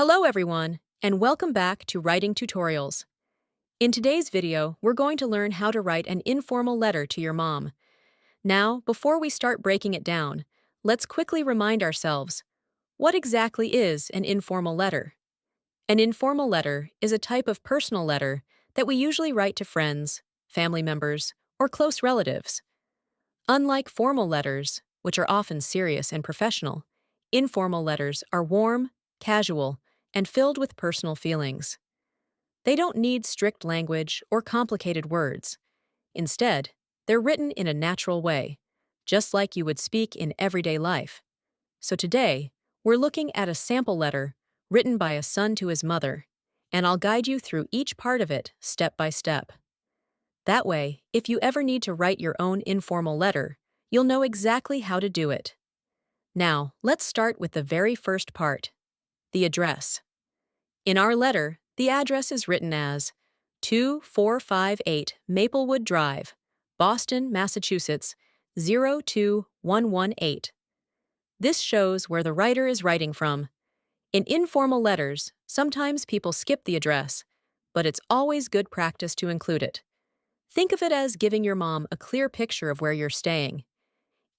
Hello everyone, and welcome back to Writing Tutorials. In today's video, we're going to learn how to write an informal letter to your mom. Now, before we start breaking it down, let's quickly remind ourselves, what exactly is an informal letter? An informal letter is a type of personal letter that we usually write to friends, family members, or close relatives. Unlike formal letters, which are often serious and professional, informal letters are warm, casual, and filled with personal feelings. They don't need strict language or complicated words. Instead, they're written in a natural way, just like you would speak in everyday life. So today, we're looking at a sample letter written by a son to his mother, and I'll guide you through each part of it step by step. That way, if you ever need to write your own informal letter, you'll know exactly how to do it. Now, let's start with the very first part, the address. In our letter, the address is written as 2458 Maplewood Drive, Boston, Massachusetts, 02118. This shows where the writer is writing from. In informal letters, sometimes people skip the address, but it's always good practice to include it. Think of it as giving your mom a clear picture of where you're staying.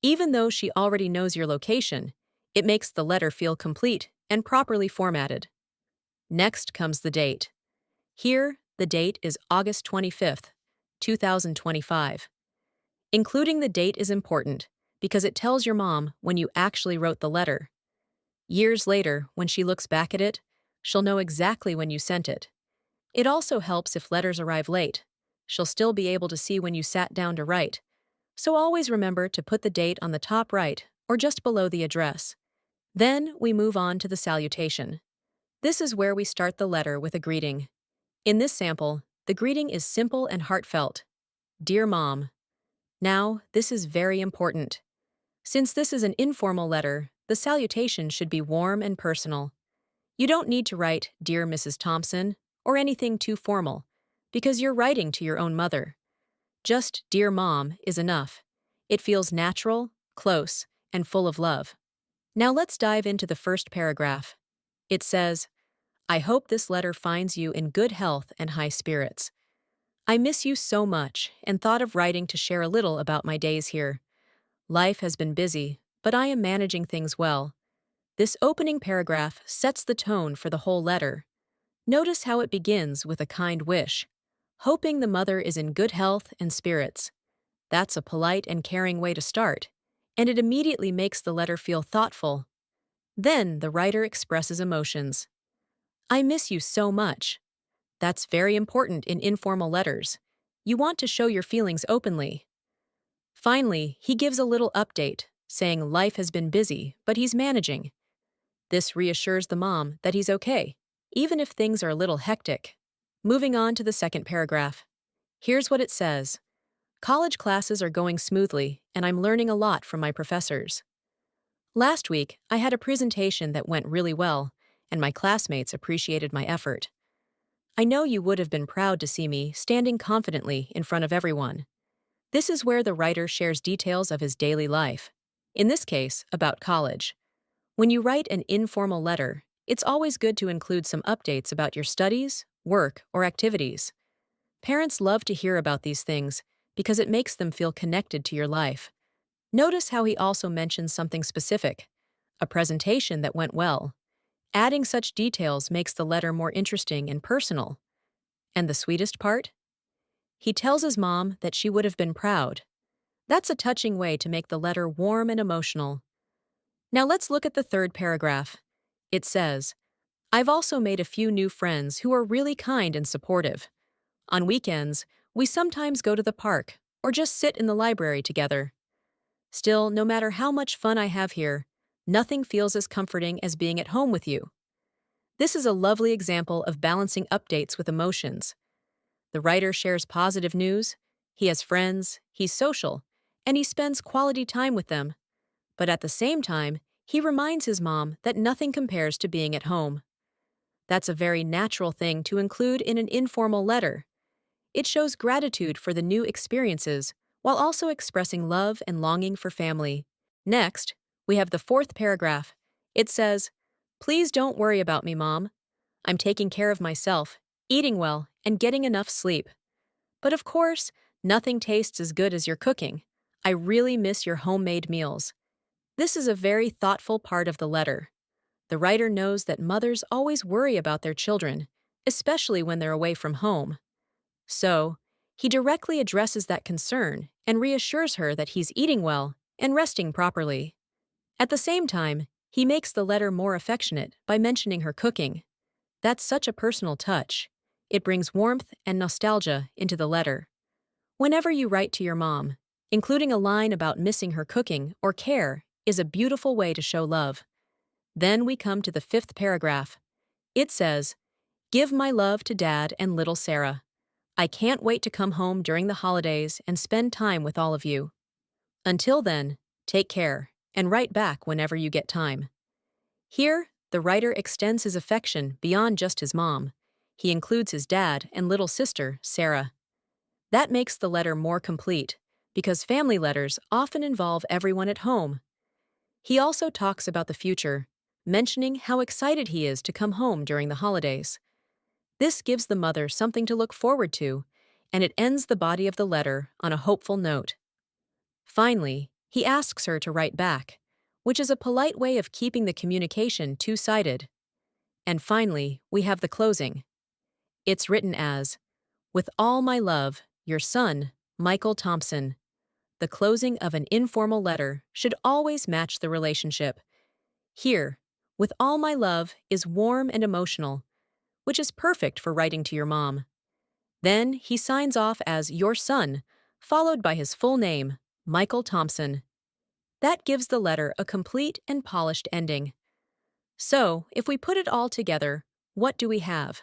Even though she already knows your location, it makes the letter feel complete and properly formatted. Next comes the date. Here, the date is August 25th, 2025. Including the date is important because it tells your mom when you actually wrote the letter. Years later, when she looks back at it, she'll know exactly when you sent it. It also helps if letters arrive late. She'll still be able to see when you sat down to write. So always remember to put the date on the top right or just below the address. Then we move on to the salutation. This is where we start the letter with a greeting. In this sample, the greeting is simple and heartfelt. Dear Mom. Now, this is very important. Since this is an informal letter, the salutation should be warm and personal. You don't need to write Dear Mrs. Thompson or anything too formal, because you're writing to your own mother. Just Dear Mom is enough. It feels natural, close, and full of love. Now let's dive into the first paragraph. It says, I hope this letter finds you in good health and high spirits. I miss you so much and thought of writing to share a little about my days here. Life has been busy, but I am managing things well. This opening paragraph sets the tone for the whole letter. Notice how it begins with a kind wish, hoping the mother is in good health and spirits. That's a polite and caring way to start, and it immediately makes the letter feel thoughtful. Then the writer expresses emotions. I miss you so much. That's very important in informal letters. You want to show your feelings openly. Finally, he gives a little update, saying life has been busy, but he's managing. This reassures the mom that he's okay, even if things are a little hectic. Moving on to the second paragraph. Here's what it says. College classes are going smoothly, and I'm learning a lot from my professors. Last week, I had a presentation that went really well, and my classmates appreciated my effort. I know you would have been proud to see me standing confidently in front of everyone. This is where the writer shares details of his daily life, in this case, about college. When you write an informal letter, it's always good to include some updates about your studies, work, or activities. Parents love to hear about these things because it makes them feel connected to your life. Notice how he also mentions something specific, a presentation that went well. Adding such details makes the letter more interesting and personal. And the sweetest part? He tells his mom that she would have been proud. That's a touching way to make the letter warm and emotional. Now let's look at the third paragraph. It says, I've also made a few new friends who are really kind and supportive. On weekends, we sometimes go to the park or just sit in the library together. Still, no matter how much fun I have here, nothing feels as comforting as being at home with you. This is a lovely example of balancing updates with emotions. The writer shares positive news, he has friends, he's social, and he spends quality time with them. But at the same time, he reminds his mom that nothing compares to being at home. That's a very natural thing to include in an informal letter. It shows gratitude for the new experiences while also expressing love and longing for family. Next, we have the fourth paragraph. It says, Please don't worry about me, Mom. I'm taking care of myself, eating well, and getting enough sleep. But of course, nothing tastes as good as your cooking. I really miss your homemade meals. This is a very thoughtful part of the letter. The writer knows that mothers always worry about their children, especially when they're away from home. So, he directly addresses that concern and reassures her that he's eating well and resting properly. At the same time, he makes the letter more affectionate by mentioning her cooking. That's such a personal touch. It brings warmth and nostalgia into the letter. Whenever you write to your mom, including a line about missing her cooking or care is a beautiful way to show love. Then we come to the fifth paragraph. It says, "Give my love to Dad and little Sarah. I can't wait to come home during the holidays and spend time with all of you. Until then, take care and write back whenever you get time." Here, the writer extends his affection beyond just his mom. He includes his dad and little sister, Sarah. That makes the letter more complete, because family letters often involve everyone at home. He also talks about the future, mentioning how excited he is to come home during the holidays. This gives the mother something to look forward to, and it ends the body of the letter on a hopeful note. Finally, he asks her to write back, which is a polite way of keeping the communication two-sided. And finally, we have the closing. It's written as, "With all my love, your son, Michael Thompson." The closing of an informal letter should always match the relationship. Here, "with all my love" is warm and emotional, which is perfect for writing to your mom. Then he signs off as "your son," followed by his full name, Michael Thompson. That gives the letter a complete and polished ending. So, if we put it all together, what do we have?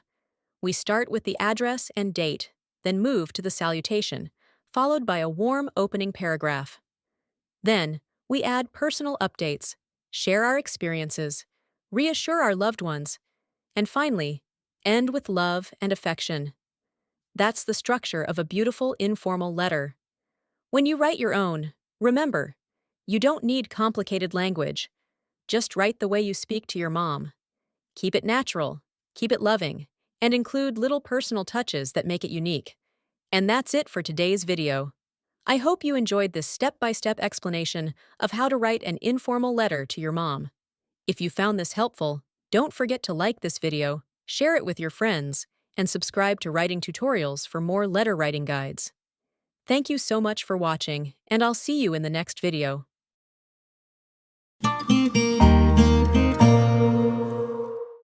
We start with the address and date, then move to the salutation, followed by a warm opening paragraph. Then, we add personal updates, share our experiences, reassure our loved ones, and finally, end with love and affection. That's the structure of a beautiful informal letter. When you write your own, remember, you don't need complicated language. Just write the way you speak to your mom. Keep it natural, keep it loving, and include little personal touches that make it unique. And that's it for today's video. I hope you enjoyed this step-by-step explanation of how to write an informal letter to your mom. If you found this helpful, don't forget to like this video, share it with your friends, and subscribe to Writing Tutorials for more letter writing guides. Thank you so much for watching, and I'll see you in the next video.